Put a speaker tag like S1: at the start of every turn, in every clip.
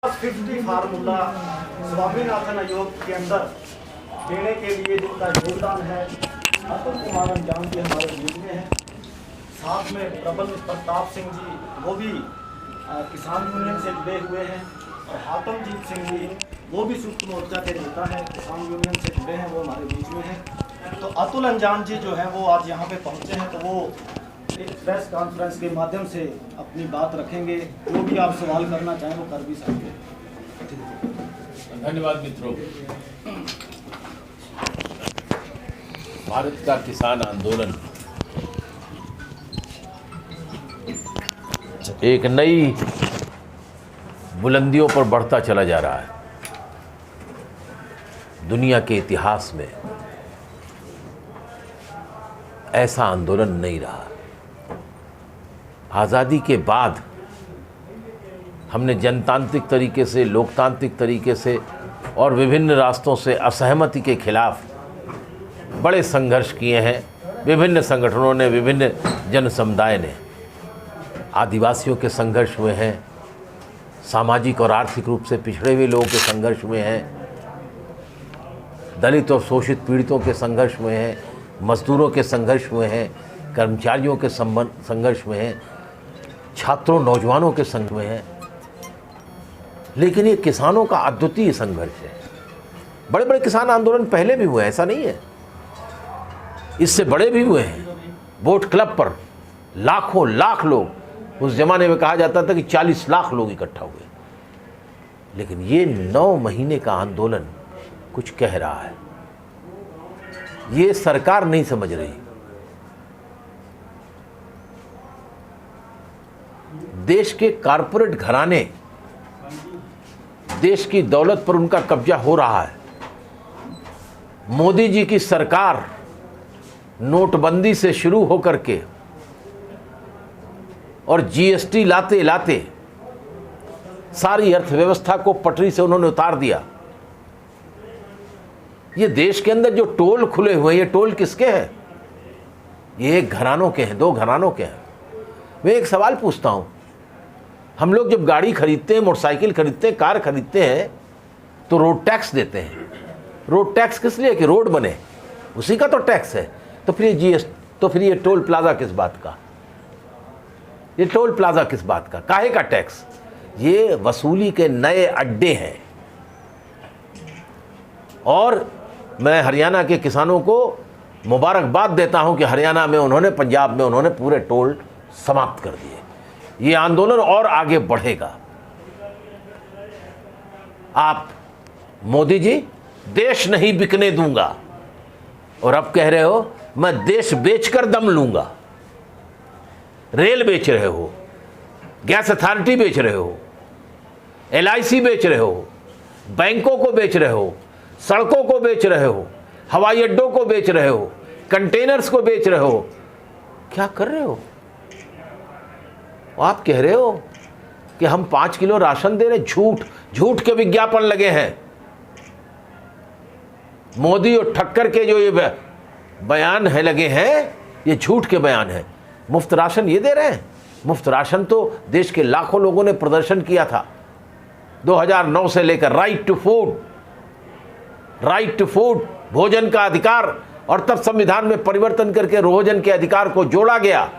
S1: 50 formula Swaminathan आयोग के अंदर देने के लिए जिनका योगदान है, अतुल कुमार अंजान जी हमारे बीच में हैं। साथ में प्रबल प्रताप सिंह जी, वो भी किसान यूनियन से जुड़े हुए हैं, और हातमजीत सिंह जी, वो भी संयुक्त मोर्चा के नेता हैं, किसान यूनियन से जुड़े हैं, वो हमारे बीच में हैं। तो अतुल अंजान जी जो है वो आज यहाँ पे पहुँचे हैं, तो वो एक प्रेस कॉन्फ्रेंस के माध्यम से अपनी बात रखेंगे। जो भी आप सवाल करना चाहें वो कर भी सकते हैं।
S2: धन्यवाद मित्रों। भारत का किसान आंदोलन एक नई बुलंदियों पर बढ़ता चला जा रहा है। दुनिया के इतिहास में ऐसा आंदोलन नहीं रहा। आज़ादी के बाद हमने जनतांत्रिक तरीके से, लोकतांत्रिक तरीके से और विभिन्न रास्तों से असहमति के खिलाफ बड़े संघर्ष किए हैं। विभिन्न संगठनों ने, विभिन्न जन समुदाय ने। आदिवासियों के संघर्ष हुए हैं, सामाजिक और आर्थिक रूप से पिछड़े हुए लोगों के संघर्ष हुए हैं, दलित और शोषित पीड़ितों के संघर्ष हुए हैं, मजदूरों के संघर्ष हुए हैं, कर्मचारियों के संघर्ष हुए हैं, छात्रों नौजवानों के संघर्ष हुए हैं। लेकिन ये किसानों का अद्वितीय संघर्ष है। बड़े बड़े किसान आंदोलन पहले भी हुए हैं, ऐसा नहीं है, इससे बड़े भी हुए हैं। बोट क्लब पर लाखों लाख लोग, उस जमाने में कहा जाता था कि 40 लाख लोग इकट्ठा हुए। लेकिन ये 9 महीने का आंदोलन कुछ कह रहा है। ये सरकार नहीं समझ रही। देश के कारपोरेट घराने, देश की दौलत पर उनका कब्जा हो रहा है। मोदी जी की सरकार नोटबंदी से शुरू होकर के और जीएसटी लाते लाते सारी अर्थव्यवस्था को पटरी से उन्होंने उतार दिया। ये देश के अंदर जो टोल खुले हुए हैं, ये टोल किसके हैं? ये एक घरानों के हैं, 2 घरानों के हैं। मैं एक सवाल पूछता हूं, हम लोग जब गाड़ी खरीदते हैं, मोटरसाइकिल खरीदते हैं, कार खरीदते हैं, तो रोड टैक्स देते हैं। रोड टैक्स किस लिए? कि रोड बने, उसी का तो टैक्स है। तो फिर ये जीएसटी, तो फिर ये टोल प्लाजा किस बात का? ये टोल प्लाजा किस बात का? काहे का टैक्स? ये वसूली के नए अड्डे हैं। और मैं हरियाणा के किसानों को मुबारकबाद देता हूं कि हरियाणा में उन्होंने, पंजाब में उन्होंने पूरे टोल समाप्त कर दिए। ये आंदोलन और आगे बढ़ेगा। आप मोदी जी, देश नहीं बिकने दूंगा, और अब कह रहे हो मैं देश बेचकर दम लूंगा। रेल बेच रहे हो, गैस अथॉरिटी बेच रहे हो, LIC बेच रहे हो, बैंकों को बेच रहे हो, सड़कों को बेच रहे हो, हवाई अड्डों को बेच रहे हो, कंटेनर्स को बेच रहे हो। क्या कर रहे हो? आप कह रहे हो कि हम 5 किलो राशन दे रहे। झूठ, झूठ के विज्ञापन लगे हैं। मोदी और ठक्कर के जो ये बयान है लगे हैं, ये झूठ के बयान हैं। मुफ्त राशन ये दे रहे हैं। मुफ्त राशन तो देश के लाखों लोगों ने प्रदर्शन किया था 2009 से लेकर। Right to food, right to food, भोजन का अधिकार। और तब संविधान में परिवर्तन करके भोजन के अधिकार को जोड़ा गया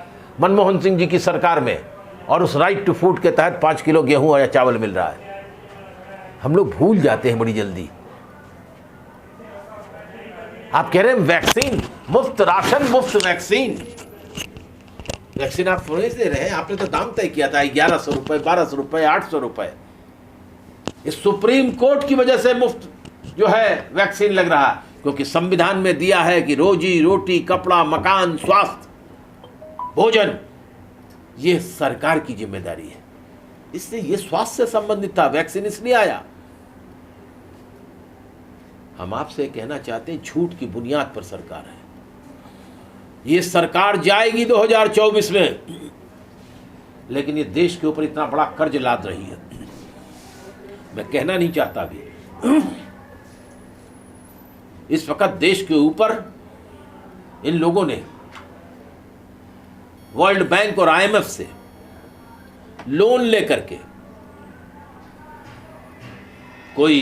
S2: मनमोहन सिंह जी की सरकार में, और उस राइट टू फूड के तहत 5 किलो गेहूं या चावल मिल रहा है। हम लोग भूल जाते हैं बड़ी जल्दी। आप कह रहे हैं वैक्सीन, मुफ्त राशन, मुफ्त वैक्सीन। वैक्सीन आप थोड़े दे रहे हैं, आपने तो दाम तय किया था 1100 रुपए, 1200 रुपए, 800 रुपए। इस सुप्रीम कोर्ट की वजह से मुफ्त जो है वैक्सीन लग रहा है, क्योंकि संविधान में दिया है कि रोजी रोटी, कपड़ा, मकान, स्वास्थ्य, भोजन, ये सरकार की जिम्मेदारी है। इसलिए ये स्वास्थ्य से संबंधित था, वैक्सीन इसलिए आया। हम आपसे कहना चाहते हैं, झूठ की बुनियाद पर सरकार है। ये सरकार जाएगी 2024 में, लेकिन ये देश के ऊपर इतना बड़ा कर्ज लाद रही है। मैं कहना नहीं चाहता भी, इस वक्त देश के ऊपर इन लोगों ने वर्ल्ड बैंक और IMF से लोन लेकर के कोई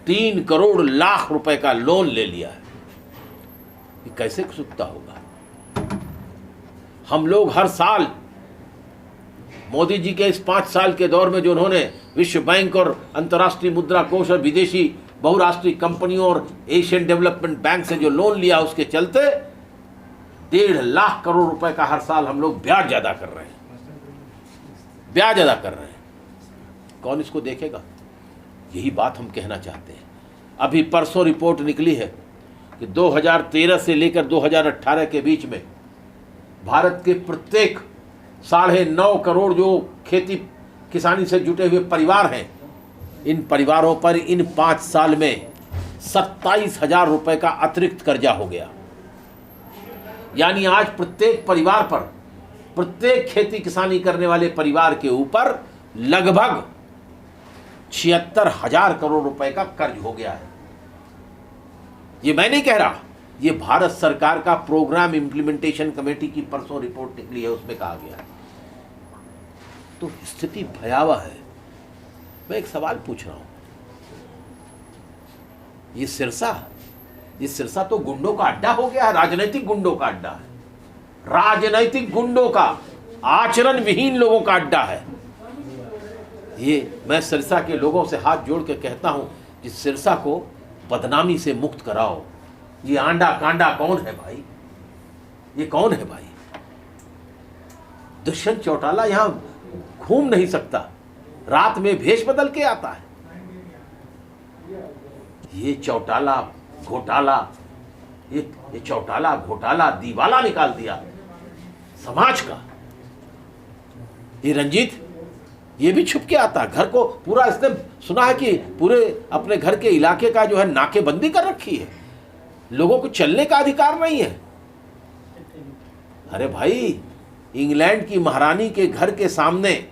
S2: 3 करोड़ लाख रुपए का लोन ले लिया है, ये कैसे चुकता होगा? हम लोग हर साल मोदी जी के इस 5 साल के दौर में जो उन्होंने विश्व बैंक और अंतर्राष्ट्रीय मुद्रा कोष और विदेशी बहुराष्ट्रीय कंपनियों और एशियन डेवलपमेंट बैंक से जो लोन लिया, उसके चलते 1.5 लाख करोड़ रुपए का हर साल हम लोग ब्याज ज्यादा कर रहे हैं, ब्याज अदा कर रहे हैं। कौन इसको देखेगा? यही बात हम कहना चाहते हैं। अभी परसों रिपोर्ट निकली है कि 2013 से लेकर 2018 के बीच में भारत के प्रत्येक 9.5 करोड़ जो खेती किसानी से जुटे हुए परिवार हैं, इन परिवारों पर इन 5 साल में 27,000 रुपए का अतिरिक्त कर्जा हो गया। यानी आज प्रत्येक परिवार पर, प्रत्येक खेती किसानी करने वाले परिवार के ऊपर लगभग 76,000 करोड़ रुपए का कर्ज हो गया है। ये मैं नहीं कह रहा, ये भारत सरकार का प्रोग्राम इंप्लीमेंटेशन कमेटी की परसों रिपोर्ट निकली है, उसमें कहा गया है। तो स्थिति भयावह है। मैं एक सवाल पूछ रहा हूं, ये सिरसा तो गुंडों का अड्डा हो गया है, राजनीतिक गुंडों का अड्डा है, राजनीतिक गुंडों का, आचरण विहीन लोगों का अड्डा है। ये मैं सिरसा के लोगों से हाथ जोड़ के कहता हूं कि सिरसा को बदनामी से मुक्त कराओ। ये आंडा कांडा कौन है भाई? ये कौन है भाई? दुष्यंत चौटाला यहां घूम नहीं सकता, रात में भेष बदल के आता है। ये चौटाला घोटाला, ये चौटाला घोटाला दीवाला निकाल दिया समाज का। ये रंजीत, ये भी छुप के आता, घर को पूरा, इसने सुना है कि पूरे अपने घर के इलाके का जो है नाकेबंदी कर रखी है, लोगों को चलने का अधिकार नहीं है। अरे भाई, इंग्लैंड की महारानी के घर के सामने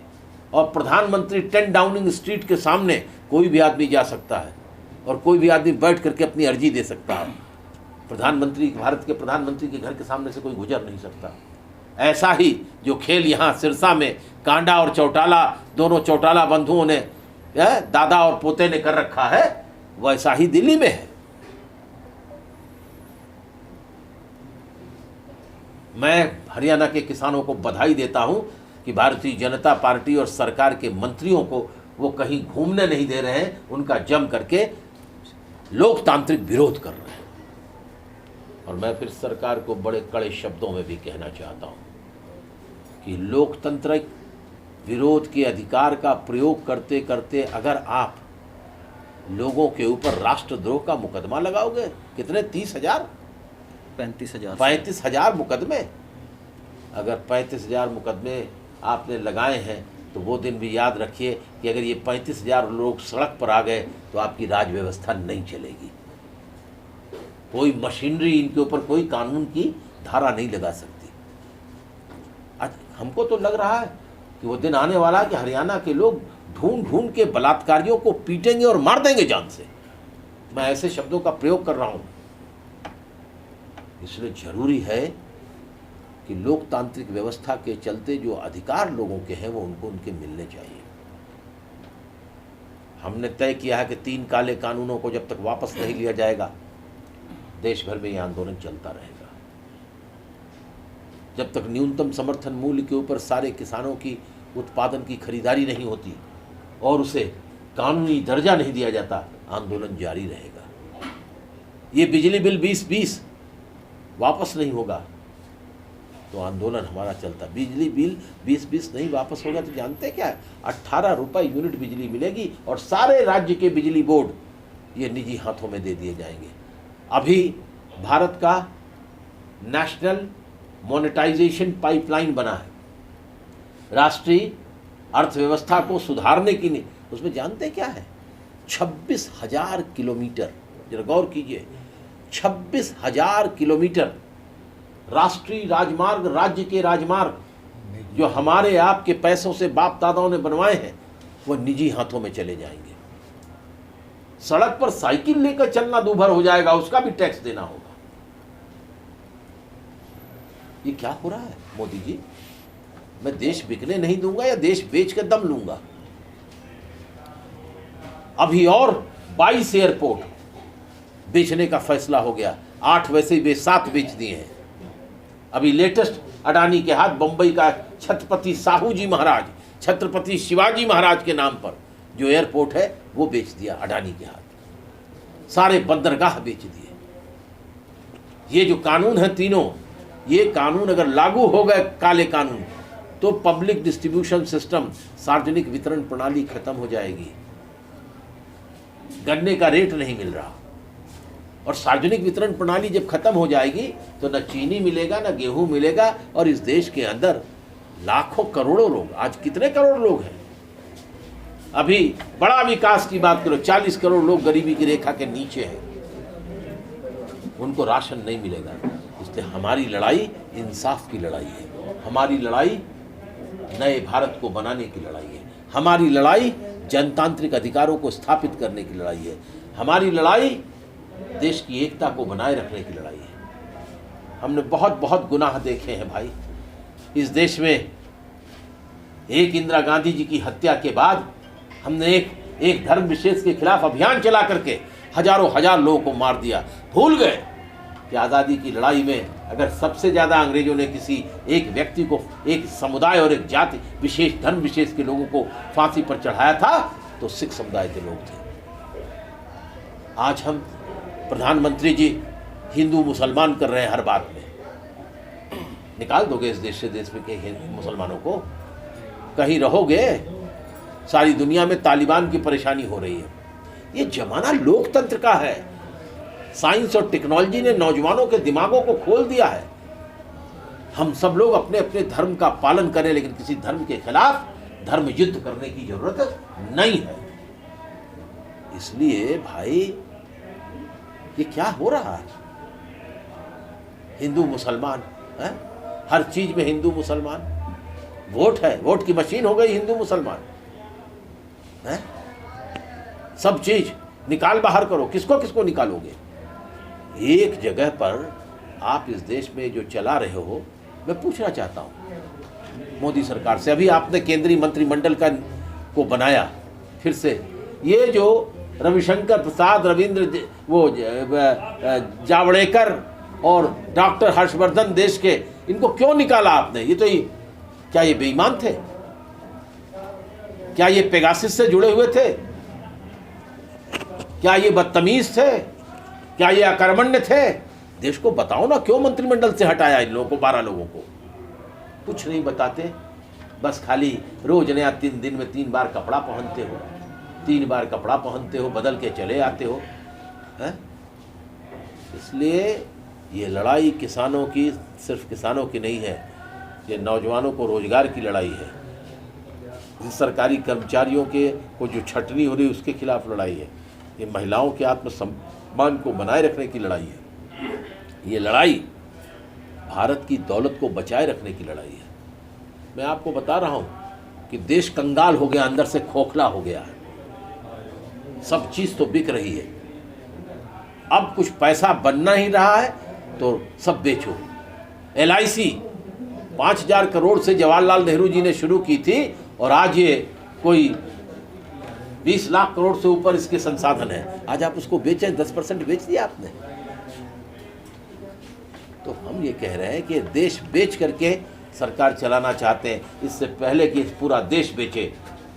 S2: और प्रधानमंत्री 10 डाउनिंग स्ट्रीट के सामने कोई भी आदमी जा सकता है और कोई भी आदमी बैठ करके अपनी अर्जी दे सकता है। प्रधानमंत्री, भारत के प्रधानमंत्री के घर के सामने से कोई गुजर नहीं सकता। ऐसा ही जो खेल यहाँ सिरसा में कांडा और चौटाला, दोनों चौटाला बंधुओं ने, दादा और पोते ने कर रखा है, वैसा ही दिल्ली में है। मैं हरियाणा के किसानों को बधाई देता हूं कि भारतीय जनता पार्टी और सरकार के मंत्रियों को वो कहीं घूमने नहीं दे रहे हैं, उनका जम करके लोकतांत्रिक विरोध कर रहे हैं। और मैं फिर सरकार को बड़े कड़े शब्दों में भी कहना चाहता हूं कि लोकतांत्रिक विरोध के अधिकार का प्रयोग करते करते अगर आप लोगों के ऊपर राष्ट्रद्रोह का मुकदमा लगाओगे, कितने 30,000 35,000 मुकदमे, अगर 35,000 मुकदमे आपने लगाए हैं तो वो दिन भी याद रखिए कि अगर ये 35,000 लोग सड़क पर आ गए तो आपकी राज व्यवस्था नहीं चलेगी। कोई मशीनरी इनके ऊपर, कोई कानून की धारा नहीं लगा सकती। आज हमको तो लग रहा है कि वो दिन आने वाला कि हरियाणा के लोग ढूंढ ढूंढ के बलात्कारियों को पीटेंगे और मार देंगे जान से। मैं ऐसे शब्दों का प्रयोग कर रहा हूं। इसलिए जरूरी है कि लोकतांत्रिक व्यवस्था के चलते जो अधिकार लोगों के हैं वो उनको उनके मिलने चाहिए। हमने तय किया है कि 3 काले कानूनों को जब तक वापस नहीं लिया जाएगा, देश भर में यह आंदोलन चलता रहेगा। जब तक न्यूनतम समर्थन मूल्य के ऊपर सारे किसानों की उत्पादन की खरीदारी नहीं होती और उसे कानूनी दर्जा नहीं दिया जाता, आंदोलन जारी रहेगा। ये बिजली बिल 2020 वापस नहीं होगा तो आंदोलन हमारा चलता। बिजली बिल 2020 नहीं वापस होगा तो जानते क्या है, 18 रुपये यूनिट बिजली मिलेगी और सारे राज्य के बिजली बोर्ड ये निजी हाथों में दे दिए जाएंगे। अभी भारत का नेशनल मोनेटाइजेशन पाइपलाइन बना है, राष्ट्रीय अर्थव्यवस्था को सुधारने की नहीं, उसमें जानते क्या है, 26,000 किलोमीटर, जरा गौर कीजिए, 26,000 किलोमीटर राष्ट्रीय राजमार्ग, राज्य के राजमार्ग जो हमारे आपके पैसों से बाप दादाओं ने बनवाए हैं, वो निजी हाथों में चले जाएंगे। सड़क पर साइकिल लेकर चलना दूभर हो जाएगा, उसका भी टैक्स देना होगा। ये क्या हो रहा है मोदी जी? मैं देश बिकने नहीं दूंगा या देश बेच के दम लूंगा। अभी और 22 एयरपोर्ट बेचने का फैसला हो गया, 8 वैसे ही 7 बेच दिए हैं। अभी लेटेस्ट अडानी के हाथ बंबई का छत्रपति साहू जी महाराज, छत्रपति शिवाजी महाराज के नाम पर जो एयरपोर्ट है वो बेच दिया अडानी के हाथ। सारे बंदरगाह बेच दिए। ये जो कानून है तीनों, ये कानून अगर लागू हो गए काले कानून, तो पब्लिक डिस्ट्रीब्यूशन सिस्टम, सार्वजनिक वितरण प्रणाली खत्म हो जाएगी। गन्ने का रेट नहीं मिल रहा, और सार्वजनिक वितरण प्रणाली जब खत्म हो जाएगी तो न चीनी मिलेगा, न गेहूं मिलेगा। और इस देश के अंदर लाखों करोड़ों लोग, आज कितने करोड़ लोग हैं, अभी बड़ा विकास की बात करो, 40 करोड़ लोग गरीबी की रेखा के नीचे हैं, उनको राशन नहीं मिलेगा। इसलिए हमारी लड़ाई इंसाफ की लड़ाई है, हमारी लड़ाई नए भारत को बनाने की लड़ाई है, हमारी लड़ाई जनतांत्रिक अधिकारों को स्थापित करने की लड़ाई है, हमारी लड़ाई देश की एकता को बनाए रखने की लड़ाई है। हमने बहुत बहुत गुनाह देखे हैं भाई इस देश में। एक इंदिरा गांधी जी की हत्या के बाद हमने एक धर्म विशेष के खिलाफ अभियान चला करके हजारों हजार लोगों को मार दिया। भूल गए कि आज़ादी की लड़ाई में अगर सबसे ज़्यादा अंग्रेजों ने किसी एक व्यक्ति को, एक समुदाय और एक जाति विशेष, धर्म विशेष के लोगों को फांसी पर चढ़ाया था तो सिख समुदाय के लोग थे। आज हम प्रधानमंत्री जी हिंदू मुसलमान कर रहे हैं हर बात में। निकाल दोगे इस देश से, देश में के मुसलमानों को? कहीं रहोगे? सारी दुनिया में तालिबान की परेशानी हो रही है। ये जमाना लोकतंत्र का है। साइंस और टेक्नोलॉजी ने नौजवानों के दिमागों को खोल दिया है। हम सब लोग अपने अपने धर्म का पालन करें, लेकिन किसी धर्म के खिलाफ धर्म युद्ध करने की जरूरत नहीं है। इसलिए भाई ये क्या हो रहा है? हिंदू मुसलमान है, हर चीज में हिंदू मुसलमान। वोट है, वोट की मशीन हो गई हिंदू मुसलमान है। सब चीज निकाल बाहर करो, किसको किसको निकालोगे? एक जगह पर आप इस देश में जो चला रहे हो, मैं पूछना चाहता हूं मोदी सरकार से। अभी आपने केंद्रीय मंत्रिमंडल को बनाया फिर से। ये जो रविशंकर प्रसाद, रविंद्र वो जावड़ेकर और डॉक्टर हर्षवर्धन देश के, इनको क्यों निकाला आपने? ये तो क्या ये बेईमान थे? क्या ये पेगासिस से जुड़े हुए थे? क्या ये बदतमीज थे? क्या ये अकर्मण्य थे? देश को बताओ ना, क्यों मंत्रिमंडल से हटाया इन लोगों को, 12 लोगों को? कुछ नहीं बताते, बस खाली रोज नया 3 दिन में 3 बार कपड़ा पहनते हो, 3 बार कपड़ा पहनते हो, बदल के चले आते हो है? इसलिए ये लड़ाई किसानों की, सिर्फ किसानों की नहीं है, ये नौजवानों को रोजगार की लड़ाई है। सरकारी कर्मचारियों के को जो छटनी हो रही है उसके खिलाफ लड़ाई है। ये महिलाओं के आत्मसम्मान को बनाए रखने की लड़ाई है। ये लड़ाई भारत की दौलत को बचाए रखने की लड़ाई है। मैं आपको बता रहा हूँ कि देश कंगाल हो गया, अंदर से खोखला हो गया है। सब चीज़ तो बिक रही है, अब कुछ पैसा बनना ही रहा है तो सब बेचो। LIC 5000 करोड़ से जवाहरलाल नेहरू जी ने शुरू की थी, और आज ये कोई 20 लाख करोड़ से ऊपर इसके संसाधन है। आज आप उसको बेचें, 10% बेच दिया आपने। तो हम ये कह रहे हैं कि देश बेच करके सरकार चलाना चाहते हैं। इससे पहले कि पूरा देश बेचे,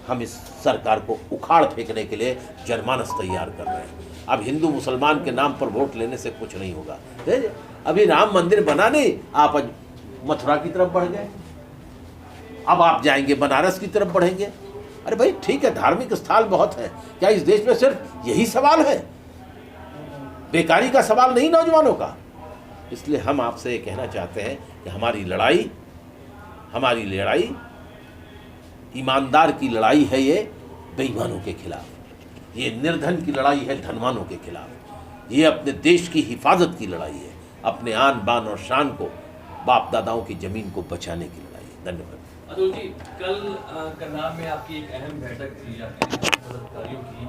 S2: हम इस सरकार को उखाड़ फेंकने के लिए जनमानस तैयार कर रहे हैं। अब हिंदू मुसलमान के नाम पर वोट लेने से कुछ नहीं होगा। अभी राम मंदिर बना नहीं, आप मथुरा की तरफ बढ़ गए, अब आप जाएंगे बनारस की तरफ बढ़ेंगे। अरे भाई ठीक है, धार्मिक स्थल बहुत है, क्या इस देश में सिर्फ यही सवाल है? बेकारी का सवाल नहीं नौजवानों का। इसलिए हम आपसे ये कहना चाहते हैं कि हमारी लड़ाई ईमानदार की लड़ाई है, ये बेईमानों के खिलाफ, ये निर्धन की लड़ाई है धनवानों के खिलाफ, ये अपने देश की हिफाजत की लड़ाई है, अपने आन बान और शान को, बाप दादाओं की जमीन को बचाने की लड़ाई है। धन्यवाद।
S3: अतुल जी, कल करनाल में आपकी एक अहम बैठक थी अपने अधिकारियों की,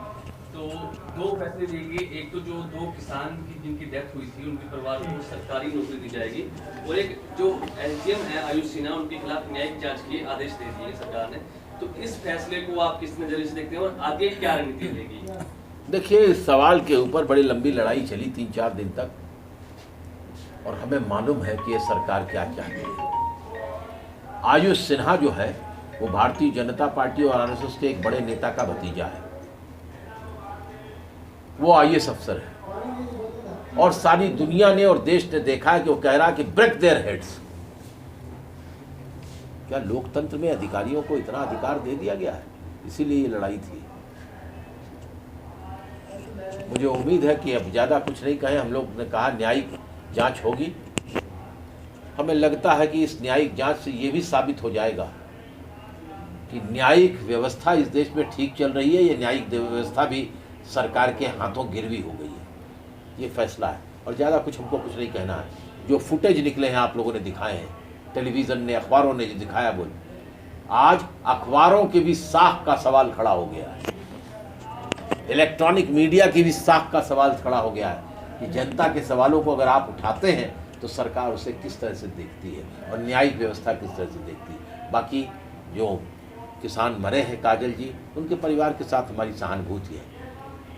S3: तो दो फैसले लिए गए, एक तो जो दो किसान की जिनकी डेथ हुई थी उनके परिवार को सरकारी नौकरी दी जाएगी, और एक जो एसडीएम है आयुष सिन्हा उनके खिलाफ न्यायिक जांच के आदेश दे दिए सरकार ने। तो इस फैसले को आप किस नजरिए से देखते हैं और आगे क्या रणनीति रहेगी?
S2: देखिए, इस सवाल के ऊपर बड़ी लंबी लड़ाई चली 3-4 दिन तक, और हमें मालूम है कि ये सरकार क्या चाहती है। आयुष सिन्हा जो है वो भारतीय जनता पार्टी और आरएसएस के एक बड़े नेता का भतीजा है। वो आईएएस अफसर है और सारी दुनिया ने और देश ने देखा है कि वो कह रहा है कि ब्रेक देयर हेड्स। क्या लोकतंत्र में अधिकारियों को इतना अधिकार दे दिया गया है? इसीलिए ये लड़ाई थी। मुझे उम्मीद है कि अब ज़्यादा कुछ नहीं कहें। हम लोग ने कहा न्यायिक जांच होगी। हमें लगता है कि इस न्यायिक जांच से ये भी साबित हो जाएगा कि न्यायिक व्यवस्था इस देश में ठीक चल रही है, ये न्यायिक व्यवस्था भी सरकार के हाथों गिरवी हो गई है। ये फैसला है और ज़्यादा कुछ हमको कुछ नहीं कहना है। जो फुटेज निकले हैं आप लोगों ने दिखाए हैं, टेलीविज़न ने, अखबारों ने जो दिखाया, बोल आज अखबारों के भी साख का सवाल खड़ा हो गया है, इलेक्ट्रॉनिक मीडिया की भी साख का सवाल खड़ा हो गया है कि जनता के सवालों को अगर आप उठाते हैं तो सरकार उसे किस तरह से देखती है और न्यायिक व्यवस्था किस तरह से देखती है। बाकी जो किसान मरे हैं काजल जी, उनके परिवार के साथ हमारी सहानुभूति है।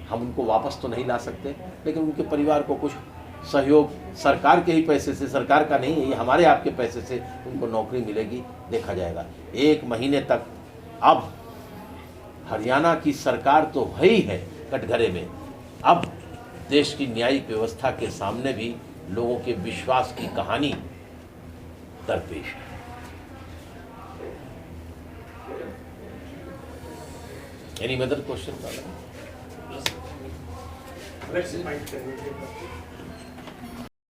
S2: हम उनको वापस तो नहीं ला सकते, लेकिन उनके परिवार को कुछ सहयोग सरकार के ही पैसे से, सरकार का नहीं है, ये हमारे आपके पैसे से उनको नौकरी मिलेगी, देखा जाएगा। 1 महीने तक अब हरियाणा की सरकार तो है ही है कटघरे में, अब देश की न्यायिक व्यवस्था के सामने भी लोगों के विश्वास की कहानी दरपेश है। Any other question?